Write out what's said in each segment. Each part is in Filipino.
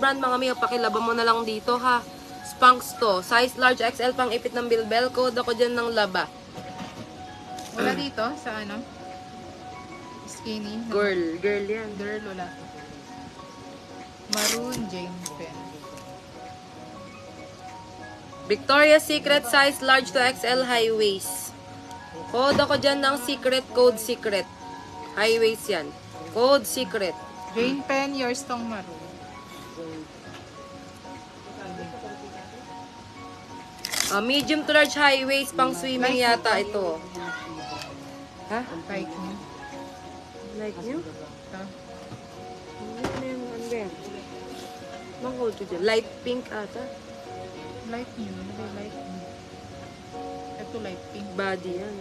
Brand mga miyo, pakilaba mo na lang dito ha. Spanx to. Size large XL pang ipit ng bilbel. Code ako dyan ng laba. Wala dito sa ano? Skinny. Girl. Girl yan. Girl, wala. Maroon Jane Pen. Victoria's Secret size large to XL high waist. Code ako dyan ng secret. Code secret. High waist yan. Code secret. Jane Pen, yours tong maroon. Medium to large high waist pang swimming yata ito. Ha? Like me. Like you? Ito. Ano ba yan? Bang hold ko dyan? Light pink ata. Light new. Ano ba yung light new? Ito light pink. Body yan.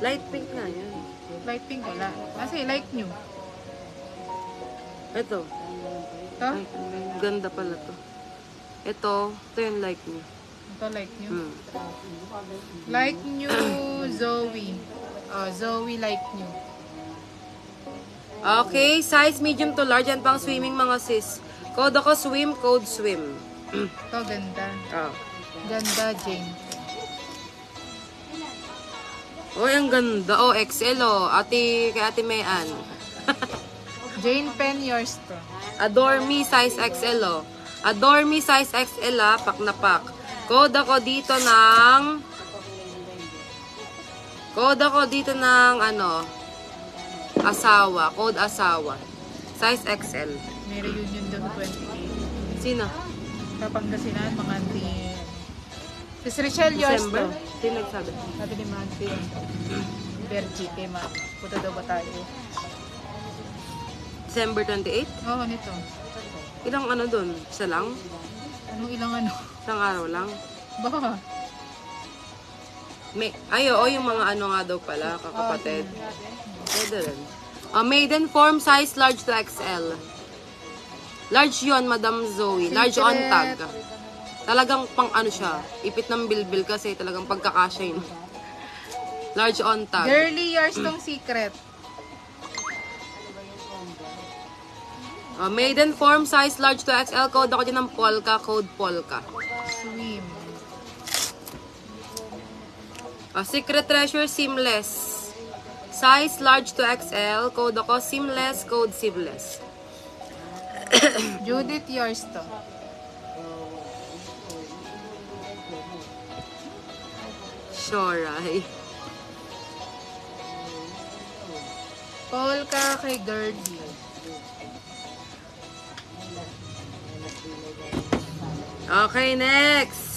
Light pink nga yan. Light pink wala. Kasi light new. Ito. Ito? Ay, ganda pala to. Ito yung like me. Ito light new. Hmm. Light new Zoe. Zoe light new. Okay, size medium to large. Yan pang swimming mga sis. Code ako swim, code swim. Ito ganda. Oh. Ganda Jane. Oy, ang ganda. Oh, XL oh. Kay Ate Mayan. Jane Pen, yours to. Adore me, size XL oh. Adore me, size XL ah. Pak na pak. Code ako dito ng ano, asawa. Code asawa. Size XL. May reunion doon 28. Sino? Sa Pangasinan, mga auntie. Sis Richelle, yours December? to. Sino nagsabi? Sabi ni Manti, Bergie kay Ma'am. Punta daw ba tayo? December 28? Oo, nito. Ilang ano dun? Isa lang? Anong ilang ano? Isang araw lang? Baka. Yung mga ano nga daw pala, kakapatid. Pwede rin. Maiden form, size large to XL. Large yon Madam Zoe. Large on tag. Talagang pang ano siya, ipit ng bilbil kasi talagang pagkakasya yun. Large on tag. Girly, yours tong secret. Maiden form, size large to XL. Code ako din ng Polka. Code Polka. Swim. Secret Treasure, seamless. Size large to XL. Code ako seamless. Code seamless. Judith, yours to. Shorai. Polka kay Girly. Okay, next.